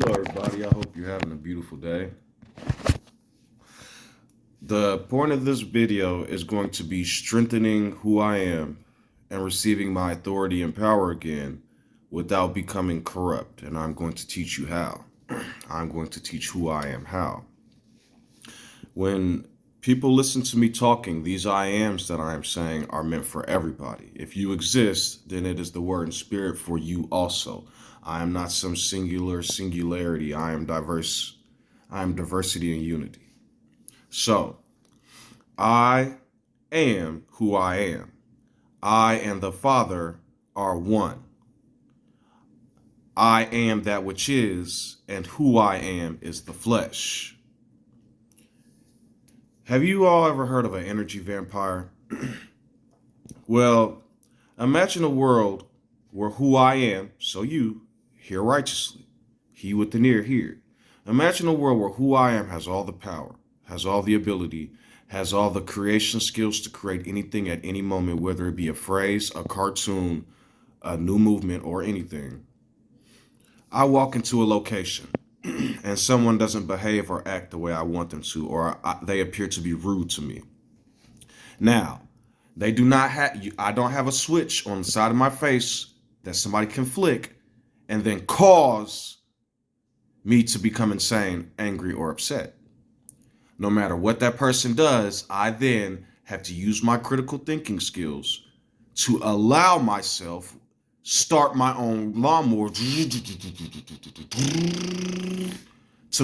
Hello, everybody. I hope you're having a beautiful day. The point of this video is going to be strengthening who I am and receiving my authority and power again without becoming corrupt. And I'm going to teach you how. I'm going to teach who I am how. When people listen to me talking, these I ams that I am saying are meant for everybody. If you exist, then it is the word and spirit for you also. I am not some singularity. I am diverse. I am diversity and unity. So, I am who I am. I and the Father are one. I am that which is, and who I am is the flesh. Have you all ever heard of an energy vampire? Well, imagine a world where who I am, so you, hear righteously. He with an ear, hear. Imagine a world where who I am has all the power, has all the ability, has all the creation skills to create anything at any moment, whether it be a phrase, a cartoon, a new movement, or anything. I walk into a location and someone doesn't behave or act the way I want them to, or they appear to be rude to me. Now, they do not have, I don't have a switch on the side of my face that somebody can flick and then cause me to become insane, angry, or upset. No matter what that person does, I then have to use my critical thinking skills to allow myself start my own lawnmower to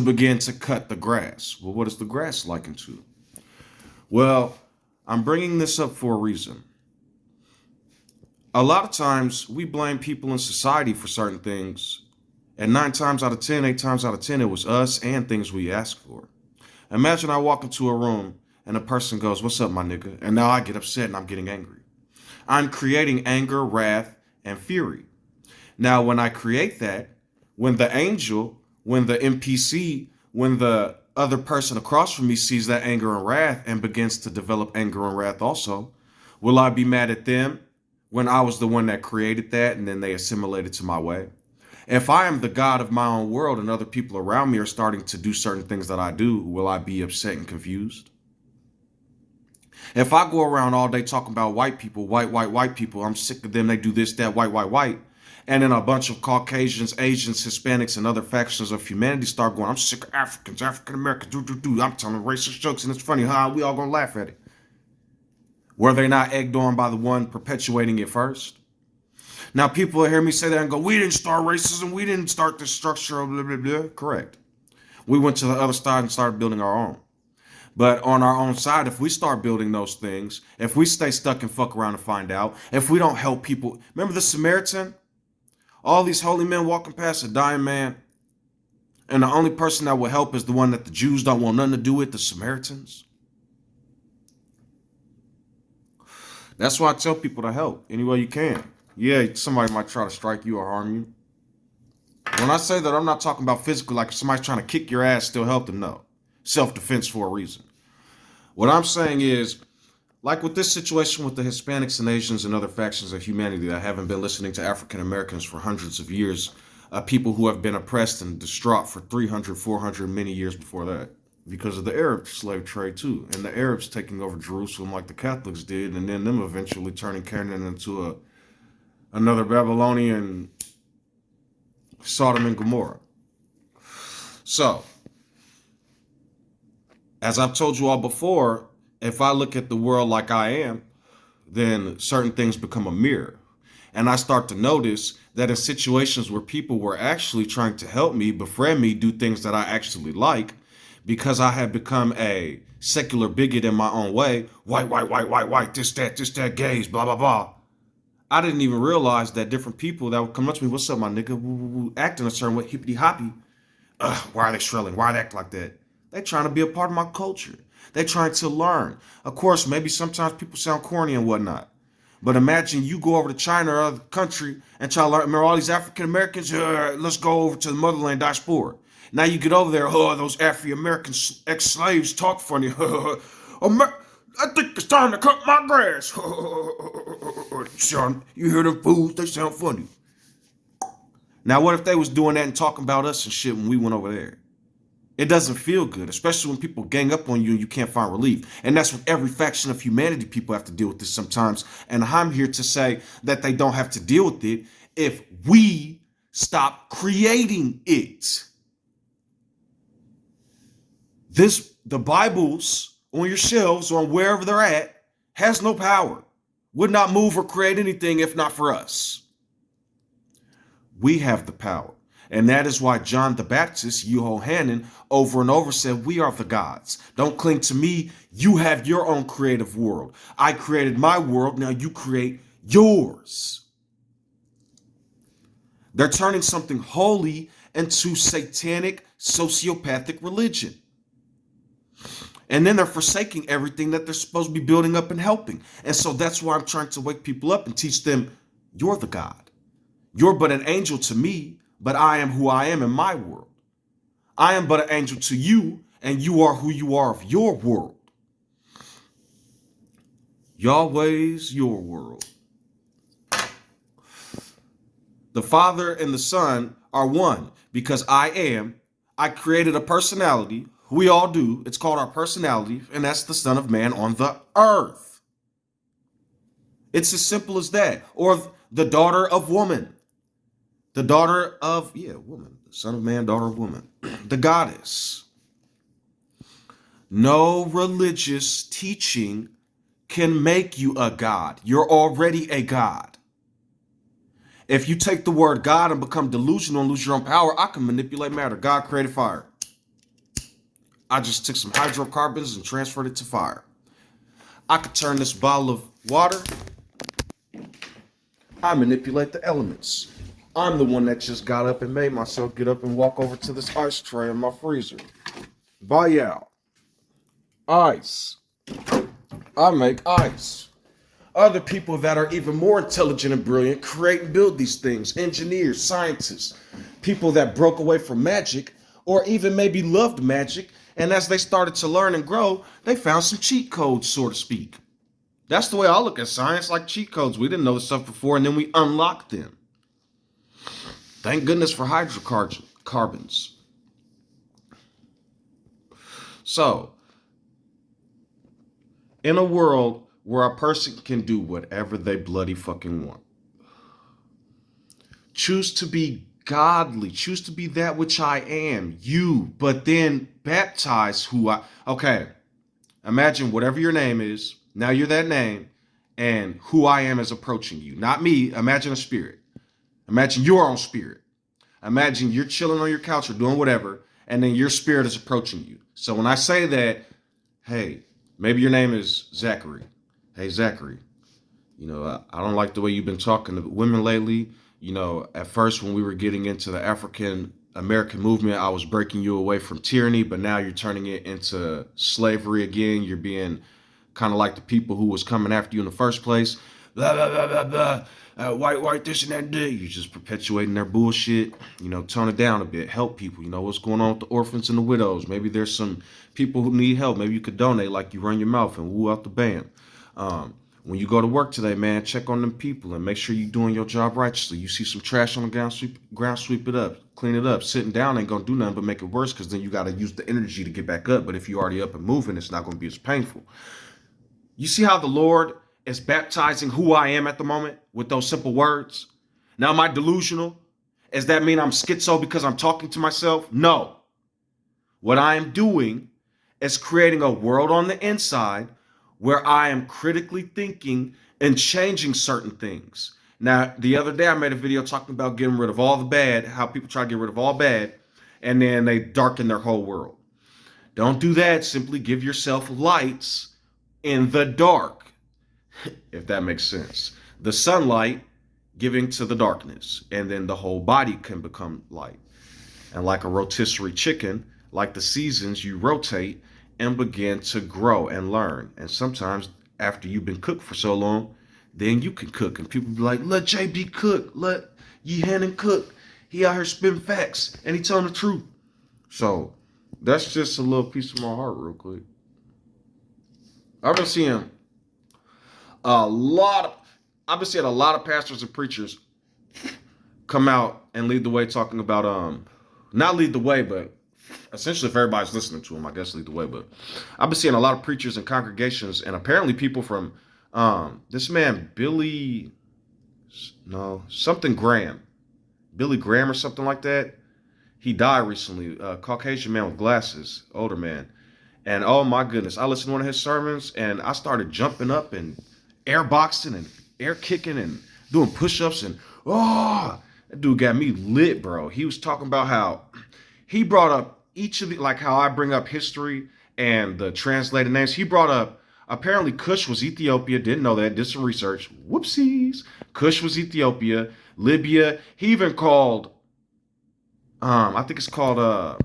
begin to cut the grass. Well, what is the grass likened to? Well, I'm bringing this up for a reason. A lot of times we blame people in society for certain things, and 9 times out of 10, 8 times out of 10, it was us and things we asked for. Imagine I walk into a room and a person goes, "What's up, my nigga?" And now I get upset and I'm getting angry. I'm creating anger, wrath, and fury. Now, when I create that, when the angel, when the NPC, when the other person across from me sees that anger and wrath and begins to develop anger and wrath also, will I be mad at them when I was the one that created that and then they assimilated to my way? If I am the God of my own world and other people around me are starting to do certain things that I do, will I be upset and confused? If I go around all day talking about white people, white people, I'm sick of them, they do this, that, white, and then a bunch of Caucasians, Asians, Hispanics, and other factions of humanity start going, "I'm sick of Africans, African Americans, I'm telling racist jokes, and it's funny, huh? We all gonna laugh at it." Were they not egged on by the one perpetuating it first? Now, people will hear me say that and go, "We didn't start racism, we didn't start this structure of blah, blah, blah." Correct. We went to the other side and started building our own. But on our own side, if we start building those things, if we stay stuck and fuck around and find out, if we don't help people, remember the Samaritan? All these holy men walking past a dying man, and the only person that will help is the one that the Jews don't want nothing to do with, the Samaritans. That's why I tell people to help any way you can. Yeah, somebody might try to strike you or harm you. When I say that, I'm not talking about physical, like if somebody's trying to kick your ass, still help them. No. Self-defense for a reason. What I'm saying is, like with this situation with the Hispanics and Asians and other factions of humanity that haven't been listening to African Americans for hundreds of years, people who have been oppressed and distraught for 300, 400, many years before that, because of the Arab slave trade too, and the Arabs taking over Jerusalem like the Catholics did, and then them eventually turning Canaan into another Babylonian Sodom and Gomorrah. So, as I've told you all before, if I look at the world like I am, then certain things become a mirror. And I start to notice that in situations where people were actually trying to help me, befriend me, do things that I actually like, because I had become a secular bigot in my own way, white, this, that, gays, blah, blah, blah. I didn't even realize that different people that would come up to me, "What's up, my nigga?" Acting a certain way, hippity hoppy. Why are they shrilling? Why are they acting like that? They're trying to be a part of my culture. They're trying to learn. Of course, maybe sometimes people sound corny and whatnot. But imagine you go over to China or other country and try to learn. Remember all these African Americans? Let's go over to the motherland diaspora. Now you get over there, those Afro-American ex-slaves talk funny. I think it's time to cut my grass. Son, you hear them fools? They sound funny. Now, what if they was doing that and talking about us and shit when we went over there? It doesn't feel good, especially when people gang up on you and you can't find relief. And that's with every faction of humanity. People have to deal with this sometimes. And I'm here to say that they don't have to deal with it if we stop creating it. The Bibles on your shelves or wherever they're at has no power, would not move or create anything if not for us. We have the power. And that is why John the Baptist, Jehohanan, over and over said, we are the gods. Don't cling to me. You have your own creative world. I created my world. Now you create yours. They're turning something holy into satanic, sociopathic religion. And then they're forsaking everything that they're supposed to be building up and helping. And so that's why I'm trying to wake people up and teach them, you're the God. You're but an angel to me, but I am who I am in my world. I am but an angel to you, and you are who you are of your world. Yahweh's your world. The Father and the Son are one because I created a personality. We all do. It's called our personality, and that's the Son of Man on the earth. It's as simple as that. Or the daughter of woman. The daughter of, woman. The Son of Man, daughter of woman. The goddess. No religious teaching can make you a god. You're already a god. If you take the word God and become delusional and lose your own power, I can manipulate matter. God created fire. I just took some hydrocarbons and transferred it to fire. I could turn this bottle of water. I manipulate the elements. I'm the one that just got up and made myself get up and walk over to this ice tray in my freezer. Buy out. Ice. I make ice. Other people that are even more intelligent and brilliant create and build these things. Engineers, scientists, people that broke away from magic or even maybe loved magic. And as they started to learn and grow, they found some cheat codes, so to speak. That's the way I look at science, like cheat codes. We didn't know this stuff before, and then we unlocked them. Thank goodness for hydrocarbons. So, in a world where a person can do whatever they bloody fucking want, choose to be godly, choose to be that which I am, you, but then baptize who okay, imagine whatever your name is, now you're that name, and who I am is approaching you. Not me, imagine a spirit. Imagine your own spirit. Imagine you're chilling on your couch or doing whatever, and then your spirit is approaching you. So when I say that, hey, maybe your name is Zachary. Hey, Zachary, I don't like the way you've been talking to women lately. At first when we were getting into the African American movement, I was breaking you away from tyranny, but now you're turning it into slavery again. You're being kind of like the people who was coming after you in the first place. Blah, blah, blah, blah, blah. White, this and that. You're just perpetuating their bullshit. Tone it down a bit. Help people. What's going on with the orphans and the widows. Maybe there's some people who need help. Maybe you could donate like you run your mouth and woo out the band. When you go to work today, man, check on them people and make sure you're doing your job righteously. You see some trash on the ground, sweep it up, clean it up. Sitting down ain't gonna do nothing but make it worse because then you gotta use the energy to get back up. But if you're already up and moving, it's not gonna be as painful. You see how the Lord is baptizing who I am at the moment with those simple words? Now, am I delusional? Does that mean I'm schizo because I'm talking to myself? No. What I am doing is creating a world on the inside where I am critically thinking and changing certain things. Now, the other day I made a video talking about getting rid of all the bad, how people try to get rid of all bad, and then they darken their whole world. Don't do that. Simply give yourself lights in the dark, if that makes sense. The sunlight giving to the darkness, and then the whole body can become light. And like a rotisserie chicken, like the seasons, you rotate and begin to grow and learn. And sometimes after you've been cooked for so long, then you can cook. And people be like, let JB cook. Let Jehohanan cook. He out here spitting facts and he telling the truth. So that's just a little piece of my heart real quick. I've been seeing a lot of pastors and preachers come out and lead the way, talking about not lead the way, but essentially if everybody's listening to him, I guess lead the way. But I've been seeing a lot of preachers and congregations, and apparently people from this man something Graham, Billy Graham or something like that. He died recently. Caucasian man with glasses, older man. And oh my goodness, I listened to one of his sermons and I started jumping up and air boxing and air kicking and doing push-ups, and that dude got me lit, bro. He was talking about how he brought up each of the, like how I bring up history and the translated names. He brought up, apparently Cush was Ethiopia. Didn't know that. Did some research. Whoopsies. Cush was Ethiopia. Libya. He even called, I think it's called,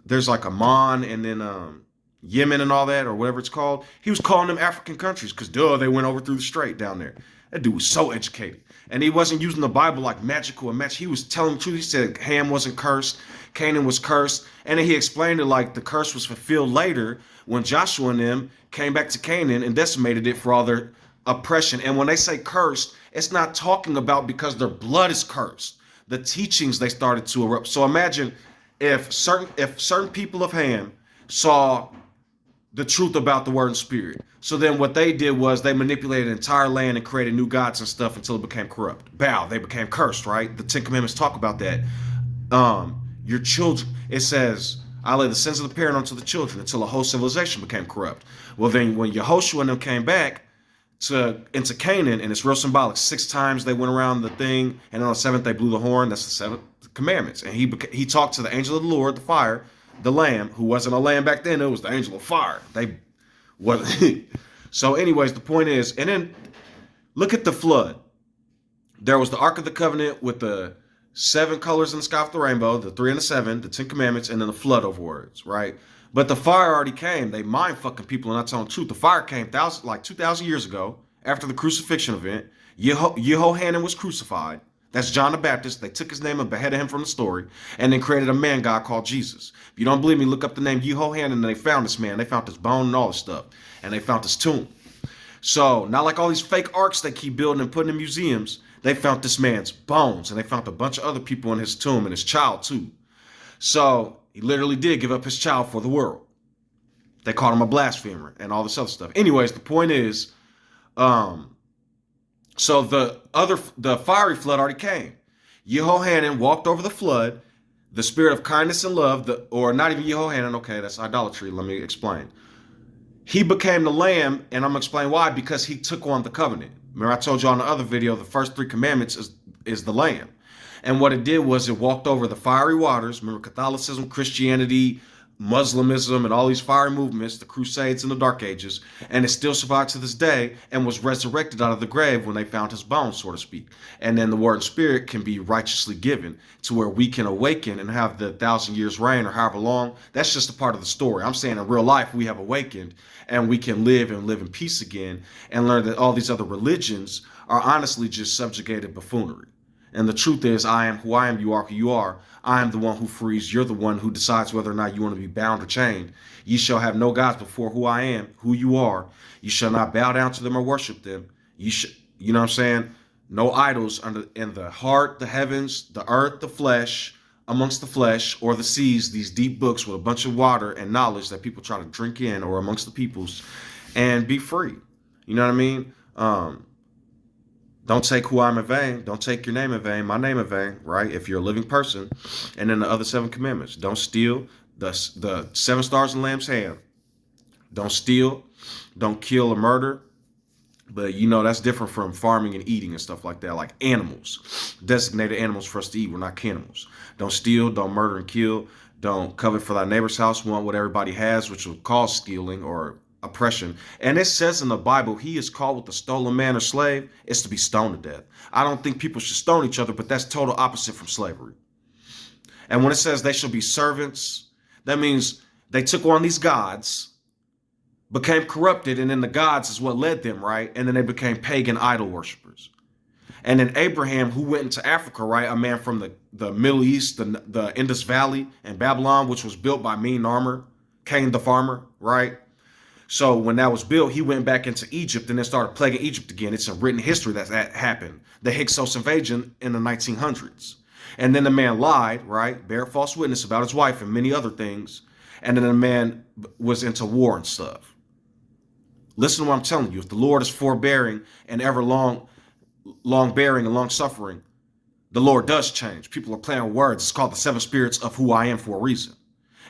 there's like Amman and then Yemen and all that, or whatever it's called. He was calling them African countries because they went over through the strait down there. That dude was so educated. And he wasn't using the Bible like magical and match. He was telling the truth. He said Ham wasn't cursed. Canaan was cursed. And then he explained it like the curse was fulfilled later when Joshua and them came back to Canaan and decimated it for all their oppression. And when they say cursed, it's not talking about because their blood is cursed. The teachings they started to erupt. So imagine if certain people of Ham saw the truth about the word and spirit. So then what they did was they manipulated the entire land and created new gods and stuff until it became corrupt. They became cursed, right? The Ten Commandments talk about that. Your children, it says, I lay the sins of the parent onto the children until the whole civilization became corrupt. Well, then when Yehoshua and them came back into Canaan, and it's real symbolic, 6 times they went around the thing, and on the 7th they blew the horn. That's the 7th commandments. And he talked to the angel of the Lord, the fire, the lamb, who wasn't a lamb back then. It was the angel of fire. So anyways, the point is, and then look at the flood. There was the Ark of the Covenant with the 7 colors in the sky of the rainbow, the 3 and the 7, the 10 commandments, and then the flood overwords, right? But the fire already came. They mind fucking people and not telling the truth. The fire came 2,000 years ago after the crucifixion event. Jehohanan was crucified. That's John the Baptist. They took his name and beheaded him from the story, and then created a man god called Jesus. If you don't believe me, look up the name Jehohanan, and they found this man. They found his bone and all this stuff, and they found his tomb. So not like all these fake arks they keep building and putting in museums. They found this man's bones, and they found a bunch of other people in his tomb and his child too. So he literally did give up his child for the world. They called him a blasphemer and all this other stuff. Anyways, the point is, so the fiery flood already came. Jehohanan walked over the flood, the spirit of kindness and love, or not even Jehohanan, okay, that's idolatry. Let me explain. He became the lamb, and I'm going to explain why, because he took on the covenant. Remember, I told you on the other video, the first 3 commandments is the lamb. And what it did was it walked over the fiery waters. Remember, Catholicism, Christianity, Muslimism, and all these fiery movements, the Crusades and the Dark Ages, and it still survived to this day and was resurrected out of the grave when they found his bones, so to speak. And then the word and spirit can be righteously given to where we can awaken and have the 1,000 years reign or however long. That's just a part of the story. I'm saying in real life, we have awakened and we can live in peace again and learn that all these other religions are honestly just subjugated buffoonery. And the truth is, I am who I am, you are who you are. I am the one who frees. You're the one who decides whether or not you want to be bound or chained. Ye shall have no gods before who I am, who you are. You shall not bow down to them or worship them. You know what I'm saying? No idols in the heart, the heavens, the earth, the flesh, amongst the flesh, or the seas, these deep books with a bunch of water and knowledge that people try to drink in, or amongst the peoples, and be free. You know what I mean? Don't take who I am in vain. Don't take your name in vain, my name in vain, right? If you're a living person. And then the other 7 commandments. Don't steal. The 7 stars in Lamb's hand. Don't steal. Don't kill or murder. But you know, that's different from farming and eating and stuff like that. Like animals. Designated animals for us to eat. We're not cannibals. Don't steal. Don't murder and kill. Don't covet for thy neighbor's house. Want what everybody has, which will cause stealing or oppression. And it says in the Bible, he is called with a stolen man or slave is to be stoned to death. I don't think people should stone each other, but that's total opposite from slavery. And when it says they shall be servants, that means they took on these gods, became corrupted, and then the gods is what led them, right? And then they became pagan idol worshipers. And then Abraham, who went into Africa, right? A man from the Middle East, the Indus Valley and Babylon, which was built by Mean Armor, Cain the farmer, right? So when that was built, he went back into Egypt and then started plaguing Egypt again. It's a written history that happened. The Hyksos invasion in the 1900s. And then the man lied, right? Bear false witness about his wife and many other things. And then the man was into war and stuff. Listen to what I'm telling you. If the Lord is forbearing and ever long bearing and long suffering, the Lord does change. People are playing words. It's called the seven spirits of who I am for a reason.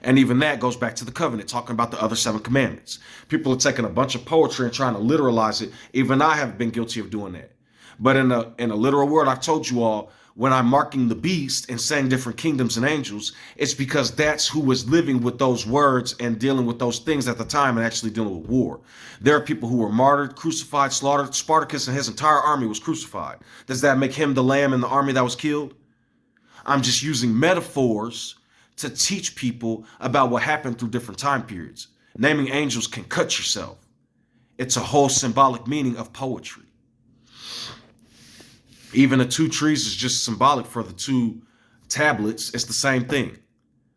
And even that goes back to the covenant, talking about the other seven commandments. People are taking a bunch of poetry and trying to literalize it. Even I have been guilty of doing that. But in a literal word, I've told you all, when I'm marking the beast and saying different kingdoms and angels, it's because that's who was living with those words and dealing with those things at the time and actually dealing with war. There are people who were martyred, crucified, slaughtered. Spartacus and his entire army was crucified. Does that make him the lamb in the army that was killed? I'm just using metaphors to teach people about what happened through different time periods. Naming angels can cut yourself. It's a whole symbolic meaning of poetry. Even the two trees is just symbolic for the two tablets. It's the same thing.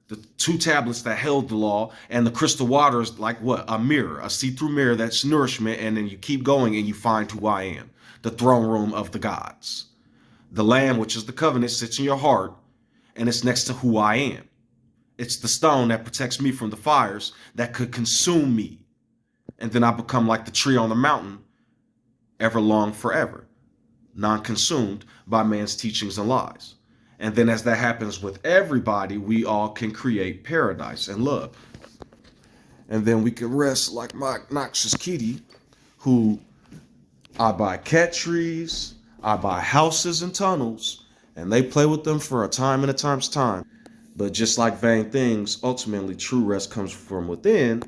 The two tablets that held the law, and the crystal water is like what? A mirror, a see-through mirror that's nourishment, and then you keep going and you find who I am, the throne room of the gods. The Lamb, which is the covenant, sits in your heart, and it's next to who I am. It's the stone that protects me from the fires that could consume me. And then I become like the tree on the mountain, ever long forever, non-consumed by man's teachings and lies. And then as that happens with everybody, we all can create paradise and love. And then we can rest like my noxious kitty, who I buy cat trees, I buy houses and tunnels, and they play with them for a time and a time's time. But just like vain things, ultimately true rest comes from within,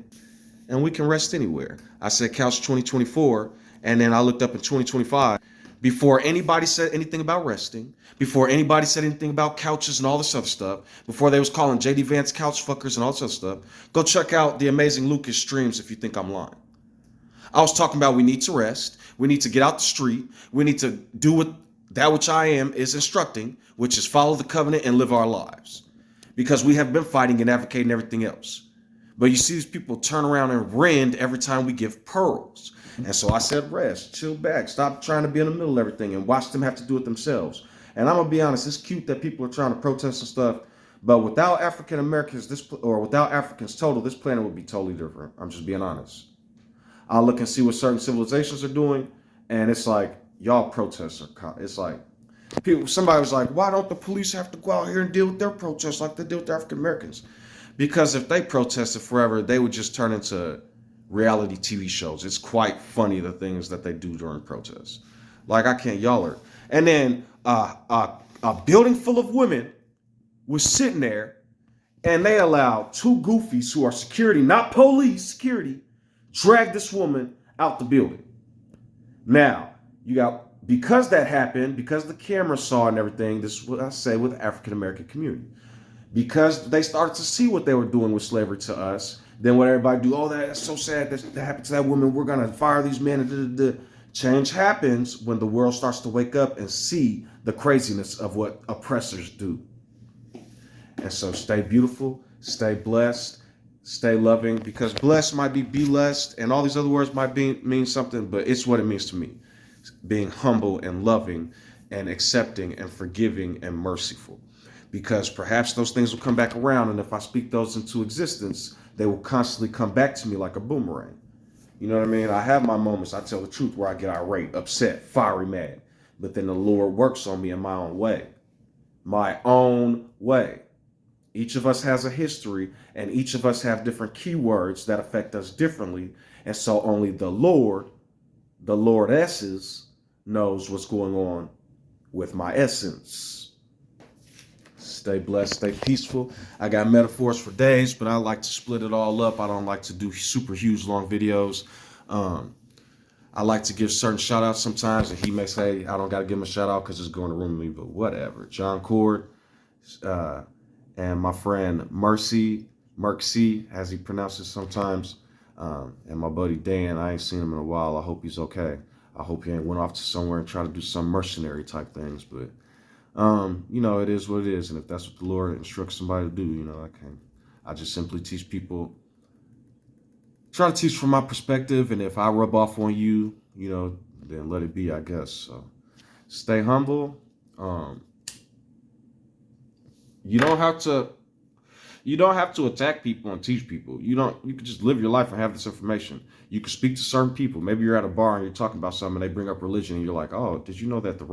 and we can rest anywhere. I said couch 2024, and then I looked up in 2025. Before anybody said anything about resting, before anybody said anything about couches and all this other stuff, before they was calling JD Vance couch fuckers and all this other stuff, go check out the amazing Lucas streams if you think I'm lying. I was talking about we need to rest, we need to get out the street, we need to do what that which I am is instructing, which is follow the covenant and live our lives. Because we have been fighting and advocating everything else. But you see these people turn around and rend every time we give pearls. And so I said, rest, chill back, stop trying to be in the middle of everything and watch them have to do it themselves. And I'm going to be honest, it's cute that people are trying to protest and stuff. But without African Americans, without Africans total, this planet would be totally different. I'm just being honest. I'll look and see what certain civilizations are doing. And it's like, y'all protests are, it's like, somebody was like, why don't the police have to go out here and deal with their protests like they deal with the African Americans? Because if they protested forever, they would just turn into reality TV shows. It's quite funny, the things that they do during protests. Like, I can't, y'all are. And then a building full of women was sitting there, and they allowed two goofies who are security, not police, security, drag this woman out the building. Now, you got, because that happened, because the camera saw and everything, this is what I say with the African American community. Because they started to see what they were doing with slavery to us, then what everybody do, oh, that's so sad that happened to that woman, we're going to fire these men. And change happens when the world starts to wake up and see the craziness of what oppressors do. And so stay beautiful, stay blessed, stay loving, because blessed might be lessed, and all these other words might mean something, but it's what it means to me. Being humble and loving and accepting and forgiving and merciful. Because perhaps those things will come back around, and if I speak those into existence, they will constantly come back to me like a boomerang. You know what I mean? I have my moments, I tell the truth, where I get irate, upset, fiery, mad. But then the Lord works on me in my own way. My own way. Each of us has a history, and each of us have different keywords that affect us differently. And so only the Lordesses, knows what's going on with my essence. Stay blessed, stay peaceful. I got metaphors for days, but I like to split it all up. I don't like to do super huge long videos. I like to give certain shout outs sometimes, and he may say I don't got to give him a shout out because it's going to ruin me, but whatever. John Cord, and my friend Mercy, as he pronounces sometimes, and my buddy Dan. I ain't seen him in a while. I hope he's okay. I hope he ain't went off to somewhere and try to do some mercenary type things, but you know, it is what it is. And if that's what the Lord instructs somebody to do, you know, I just simply teach people try to teach from my perspective, and if I rub off on you, then let it be, I guess. So stay humble. Um, you don't have to. You don't have to attack people and teach people. You can just live your life and have this information. You can speak to certain people. Maybe you're at a bar and you're talking about something and they bring up religion and you're like, oh, uh, did you know that the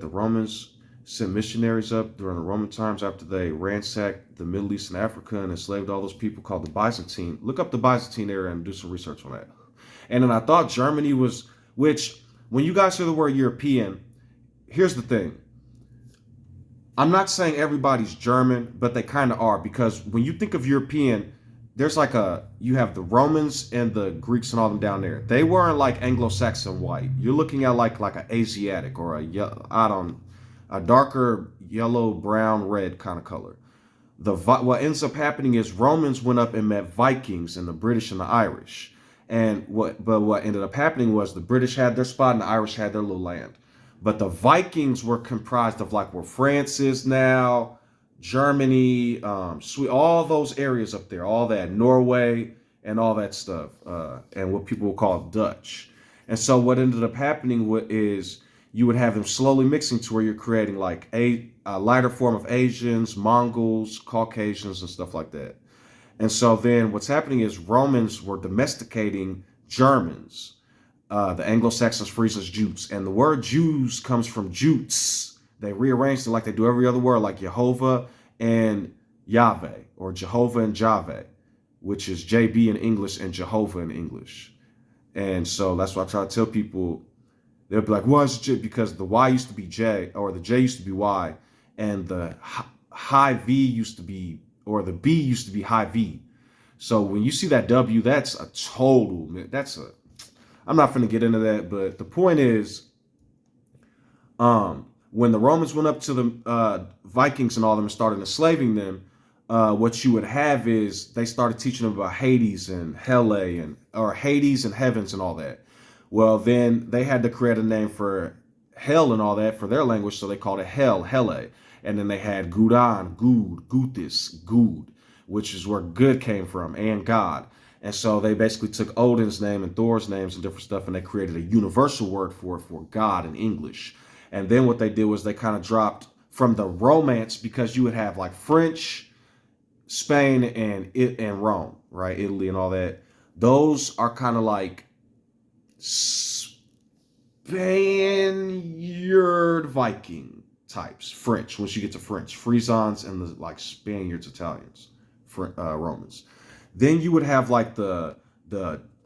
Romans sent missionaries up during the Roman times after they ransacked the Middle East and Africa and enslaved all those people called the Byzantine? Look up the Byzantine era and do some research on that. And then I thought Germany was, which when you guys hear the word European, here's the thing. I'm not saying everybody's German, but they kind of are, because when you think of European, there's you have the Romans and the Greeks and all them down there. They weren't like Anglo-Saxon white. You're looking at like an Asiatic or a darker yellow, brown, red kind of color. What ends up happening is Romans went up and met Vikings and the British and the Irish. But what ended up happening was the British had their spot and the Irish had their little land. But the Vikings were comprised of like where France is now, Germany, Sweden, all those areas up there, all that, Norway and all that stuff, and what people will call Dutch. And so what ended up happening is you would have them slowly mixing to where you're creating like a lighter form of Asians, Mongols, Caucasians, and stuff like that. And so then what's happening is Romans were domesticating Germans. The Anglo-Saxons, Frisians, Jutes. And the word Jews comes from Jutes. They rearranged it like they do every other word, like Jehovah and Yahweh, or Jehovah and Javeh, which is JB in English and Jehovah in English. And so that's why I try to tell people, they'll be like, why is it J? Because the Y used to be J, or the J used to be Y, and the high V used to be, or the B used to be high V. So when you see that W, that's I'm not going to get into that, but the point is, when the Romans went up to the Vikings and all them and started enslaving them, what you would have is they started teaching them about Hades and or Hades and heavens and all that. Well, then they had to create a name for hell and all that for their language, so they called it hell, Hele. And then they had Gudan, Gud, Gutis, Gud, which is where good came from, and God. And so they basically took Odin's name and Thor's names and different stuff, and they created a universal word for God in English. And then what they did was they kind of dropped from the Romance, because you would have like French, Spain, and Rome, right? Italy and all that. Those are kind of like Spaniard Viking types, French. Once you get to French, Frisons and the like Spaniards, Italians, Romans. Then you would have like the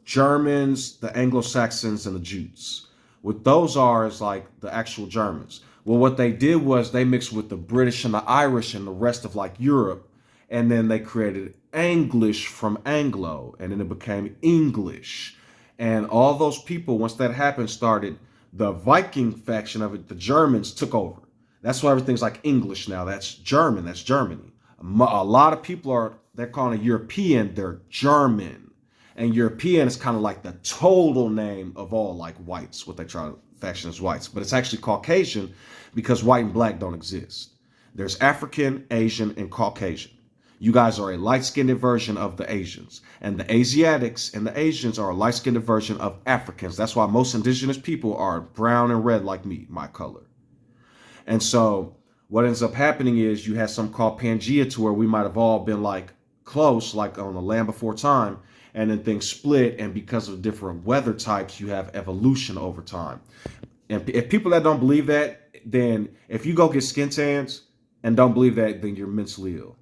Germans, the Anglo-Saxons, and the Jutes. What those are is like the actual Germans. Well, what they did was they mixed with the British and the Irish and the rest of like Europe, and then they created English from Anglo, and then it became English. And all those people, once that happened, started the Viking faction of it. The Germans took over. That's why everything's like English now. That's German. That's Germany. A lot of people they're calling it European, they're German. And European is kind of like the total name of all like whites, what they try to faction as whites. But it's actually Caucasian, because white and black don't exist. There's African, Asian, and Caucasian. You guys are a light-skinned version of the Asians. And the Asiatics and the Asians are a light-skinned version of Africans. That's why most indigenous people are brown and red like me, my color. And so what ends up happening is you have something called Pangea, to where we might have all been like close, like on the land before time, and then things split, and because of different weather types, you have evolution over time. And if people that don't believe that, then if you go get skin tans and don't believe that, then you're mentally ill.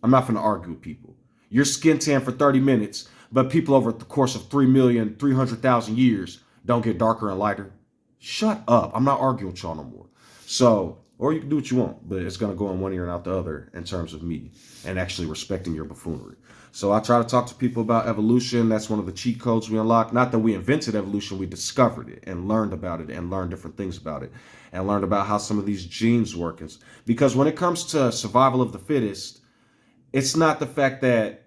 I'm not going to argue with people. You're skin tan for 30 minutes, but people over the course of 3,300,000 years don't get darker and lighter. Shut up. I'm not arguing with y'all no more. So, or you can do what you want, but it's going to go in one ear and out the other in terms of me and actually respecting your buffoonery. So I try to talk to people about evolution. That's one of the cheat codes we unlock. Not that we invented evolution, we discovered it and learned about it and learned different things about it and learned about how some of these genes work. Because when it comes to survival of the fittest, it's not the fact that,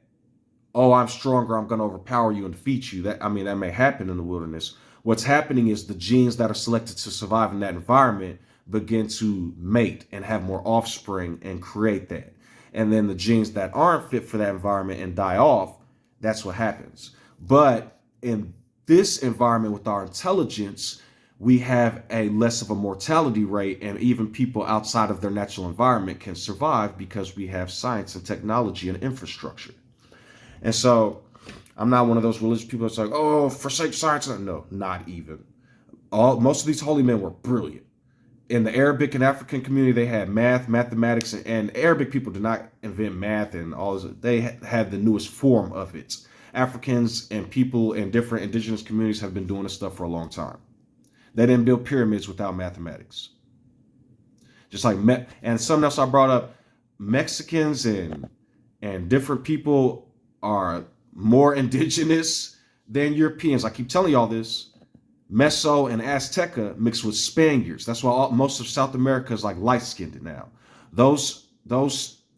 oh, I'm stronger, I'm going to overpower you and defeat you. That may happen in the wilderness. What's happening is the genes that are selected to survive in that environment begin to mate and have more offspring and create that. and then the genes that aren't fit for that environment and die off, that's what happens. But in this environment with our intelligence, we have a less of a mortality rate, and even people outside of their natural environment can survive because we have science and technology and infrastructure. And so I'm not one of those religious people that's like, oh, forsake science. No, not even. Most of these holy men were brilliant. In the Arabic and African community, they had mathematics, and Arabic people did not invent math and all this. They had the newest form of it. Africans and people in different indigenous communities have been doing this stuff for a long time. They didn't build pyramids without mathematics. Just like, and something else I brought up, Mexicans and different people are more indigenous than Europeans. I keep telling y'all this. Meso and Azteca mixed with Spaniards. That's why most of South America is like light-skinned now. Those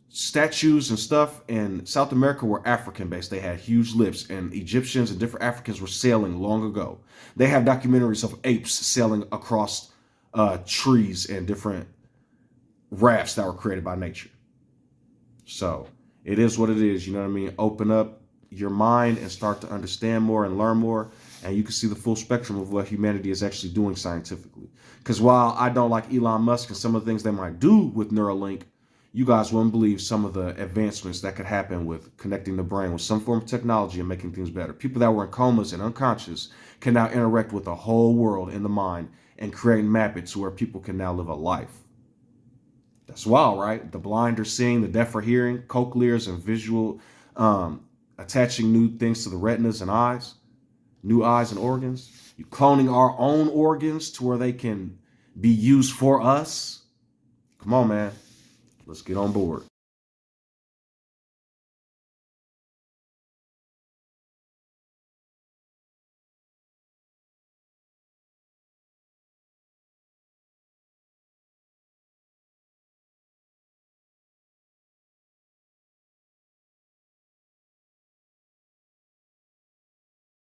statues and stuff in South America were African-based. They had huge lips, and Egyptians and different Africans were sailing long ago. They have documentaries of apes sailing across trees and different rafts that were created by nature. So it is what it is. You know what I mean? Open up your mind and start to understand more and learn more, and you can see the full spectrum of what humanity is actually doing scientifically. Because while I don't like Elon Musk and some of the things they might do with Neuralink, you guys wouldn't believe some of the advancements that could happen with connecting the brain with some form of technology and making things better. People that were in comas and unconscious can now interact with the whole world in the mind and create and map it to where people can now live a life. That's wild, right? The blind are seeing, the deaf are hearing, cochlears and visual, attaching new things to the retinas and eyes, new eyes and organs. You cloning our own organs to where they can be used for us. Come on, man. Let's get on board.